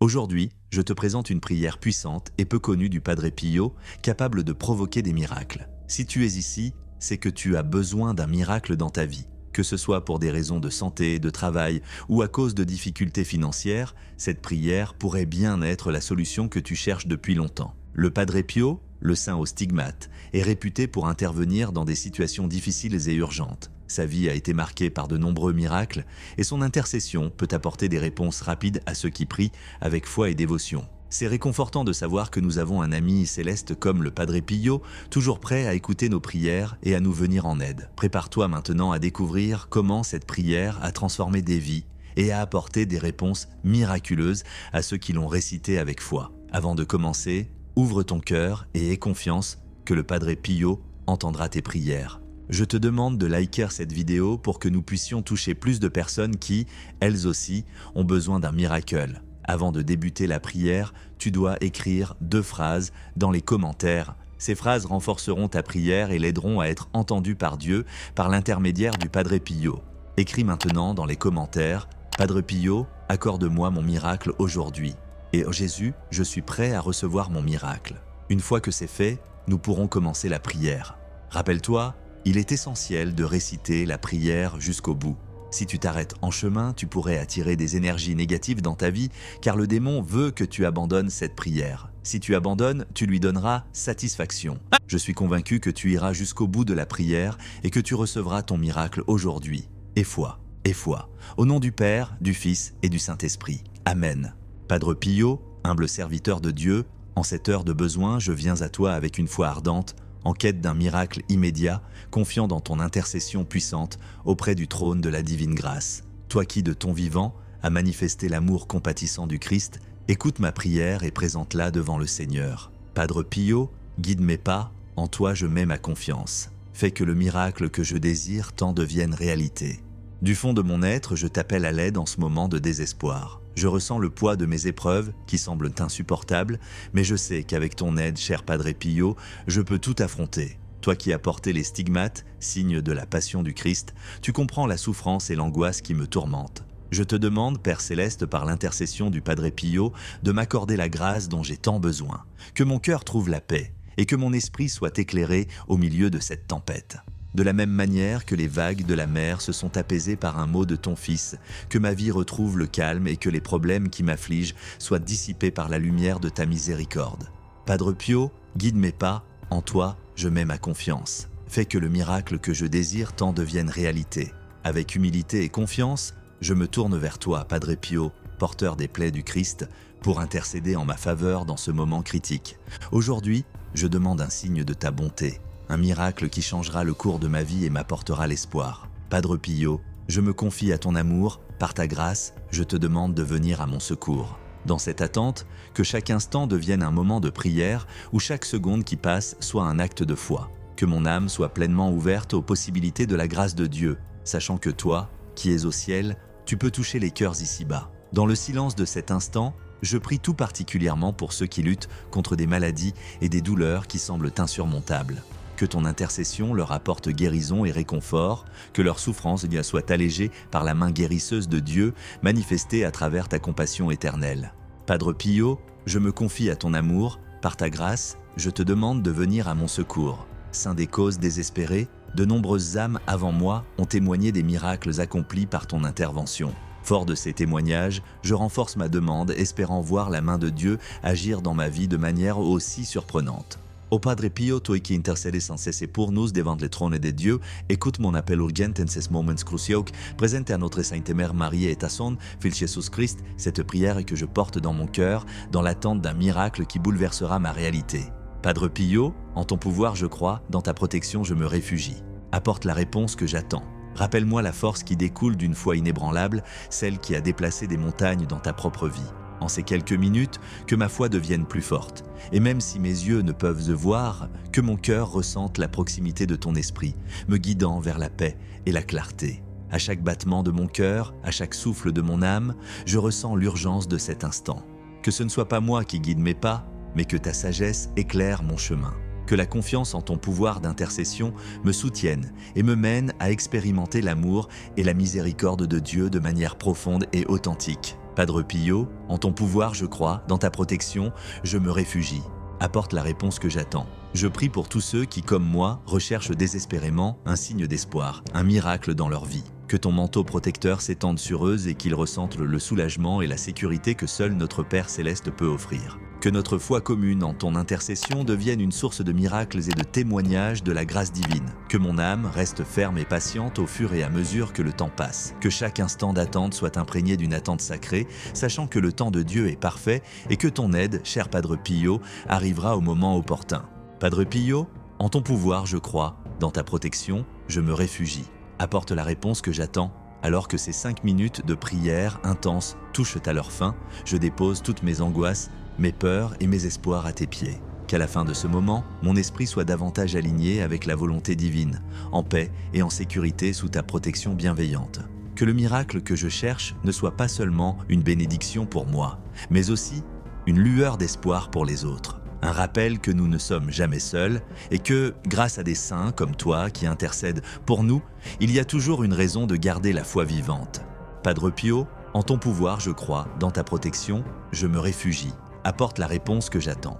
Aujourd'hui, je te présente une prière puissante et peu connue du Padre Pio, capable de provoquer des miracles. Si tu es ici, c'est que tu as besoin d'un miracle dans ta vie. Que ce soit pour des raisons de santé, de travail ou à cause de difficultés financières, cette prière pourrait bien être la solution que tu cherches depuis longtemps. Le Padre Pio, le saint aux stigmates, est réputé pour intervenir dans des situations difficiles et urgentes. Sa vie a été marquée par de nombreux miracles et son intercession peut apporter des réponses rapides à ceux qui prient avec foi et dévotion. C'est réconfortant de savoir que nous avons un ami céleste comme le Padre Pio, toujours prêt à écouter nos prières et à nous venir en aide. Prépare-toi maintenant à découvrir comment cette prière a transformé des vies et a apporté des réponses miraculeuses à ceux qui l'ont récitée avec foi. Avant de commencer, ouvre ton cœur et aie confiance que le Padre Pio entendra tes prières. Je te demande de liker cette vidéo pour que nous puissions toucher plus de personnes qui, elles aussi, ont besoin d'un miracle. Avant de débuter la prière, tu dois écrire 2 phrases dans les commentaires. Ces phrases renforceront ta prière et l'aideront à être entendue par Dieu par l'intermédiaire du Padre Pio. Écris maintenant dans les commentaires « Padre Pio, accorde-moi mon miracle aujourd'hui. Et Jésus, je suis prêt à recevoir mon miracle. » Une fois que c'est fait, nous pourrons commencer la prière. Rappelle-toi, il est essentiel de réciter la prière jusqu'au bout. Si tu t'arrêtes en chemin, tu pourrais attirer des énergies négatives dans ta vie, car le démon veut que tu abandonnes cette prière. Si tu abandonnes, tu lui donneras satisfaction. Je suis convaincu que tu iras jusqu'au bout de la prière et que tu recevras ton miracle aujourd'hui. Et foi, au nom du Père, du Fils et du Saint-Esprit. Amen. Padre Pio, humble serviteur de Dieu, en cette heure de besoin, je viens à toi avec une foi ardente, en quête d'un miracle immédiat, confiant dans ton intercession puissante auprès du trône de la divine grâce. Toi qui, de ton vivant, as manifesté l'amour compatissant du Christ, écoute ma prière et présente-la devant le Seigneur. Padre Pio, guide mes pas, en toi je mets ma confiance. Fais que le miracle que je désire t'en devienne réalité. Du fond de mon être, je t'appelle à l'aide en ce moment de désespoir. Je ressens le poids de mes épreuves qui semblent insupportables, mais je sais qu'avec ton aide, cher Padre Pio, je peux tout affronter. Toi qui as porté les stigmates, signe de la passion du Christ, tu comprends la souffrance et l'angoisse qui me tourmentent. Je te demande, Père Céleste, par l'intercession du Padre Pio, de m'accorder la grâce dont j'ai tant besoin, que mon cœur trouve la paix et que mon esprit soit éclairé au milieu de cette tempête. De la même manière que les vagues de la mer se sont apaisées par un mot de ton Fils, que ma vie retrouve le calme et que les problèmes qui m'affligent soient dissipés par la lumière de ta miséricorde. Padre Pio, guide mes pas, en toi je mets ma confiance. Fais que le miracle que je désire t'en devienne réalité. Avec humilité et confiance, je me tourne vers toi, Padre Pio, porteur des plaies du Christ, pour intercéder en ma faveur dans ce moment critique. Aujourd'hui, je demande un signe de ta bonté. Un miracle qui changera le cours de ma vie et m'apportera l'espoir. Padre Pio, je me confie à ton amour, par ta grâce, je te demande de venir à mon secours. Dans cette attente, que chaque instant devienne un moment de prière où chaque seconde qui passe soit un acte de foi. Que mon âme soit pleinement ouverte aux possibilités de la grâce de Dieu, sachant que toi, qui es au ciel, tu peux toucher les cœurs ici-bas. Dans le silence de cet instant, je prie tout particulièrement pour ceux qui luttent contre des maladies et des douleurs qui semblent insurmontables. Que ton intercession leur apporte guérison et réconfort, que leur souffrance soit allégée par la main guérisseuse de Dieu manifestée à travers ta compassion éternelle. Padre Pio, je me confie à ton amour, par ta grâce, je te demande de venir à mon secours. Saint des causes désespérées, de nombreuses âmes avant moi ont témoigné des miracles accomplis par ton intervention. Fort de ces témoignages, je renforce ma demande, espérant voir la main de Dieu agir dans ma vie de manière aussi surprenante. Ô Padre Pio, toi qui intercedes sans cesse pour nous devant le trône de Dieu, écoute mon appel urgent en ces moments cruciaux, présente à notre Sainte Mère Marie et à son Fils Jésus-Christ cette prière que je porte dans mon cœur, dans l'attente d'un miracle qui bouleversera ma réalité. Padre Pio, en ton pouvoir je crois, dans ta protection je me réfugie. Apporte la réponse que j'attends. Rappelle-moi la force qui découle d'une foi inébranlable, celle qui a déplacé des montagnes dans ta propre vie. En ces quelques minutes, que ma foi devienne plus forte. Et même si mes yeux ne peuvent voir, que mon cœur ressente la proximité de ton esprit, me guidant vers la paix et la clarté. À chaque battement de mon cœur, à chaque souffle de mon âme, je ressens l'urgence de cet instant. Que ce ne soit pas moi qui guide mes pas, mais que ta sagesse éclaire mon chemin. Que la confiance en ton pouvoir d'intercession me soutienne et me mène à expérimenter l'amour et la miséricorde de Dieu de manière profonde et authentique. Padre Pio, en ton pouvoir je crois, dans ta protection, je me réfugie. Apporte la réponse que j'attends. Je prie pour tous ceux qui, comme moi, recherchent désespérément un signe d'espoir, un miracle dans leur vie. Que ton manteau protecteur s'étende sur eux et qu'ils ressentent le soulagement et la sécurité que seul notre Père Céleste peut offrir. Que notre foi commune en ton intercession devienne une source de miracles et de témoignages de la grâce divine. Que mon âme reste ferme et patiente au fur et à mesure que le temps passe. Que chaque instant d'attente soit imprégné d'une attente sacrée, sachant que le temps de Dieu est parfait et que ton aide, cher Padre Pio, arrivera au moment opportun. Padre Pio, en ton pouvoir je crois, dans ta protection, je me réfugie. Apporte la réponse que j'attends. Alors que ces 5 minutes de prière intense touchent à leur fin, je dépose toutes mes angoisses, mes peurs et mes espoirs à tes pieds. Qu'à la fin de ce moment, mon esprit soit davantage aligné avec la volonté divine, en paix et en sécurité sous ta protection bienveillante. Que le miracle que je cherche ne soit pas seulement une bénédiction pour moi, mais aussi une lueur d'espoir pour les autres. Un rappel que nous ne sommes jamais seuls et que, grâce à des saints comme toi qui intercèdent pour nous, il y a toujours une raison de garder la foi vivante. Padre Pio, en ton pouvoir je crois, dans ta protection, je me réfugie. Apporte la réponse que j'attends.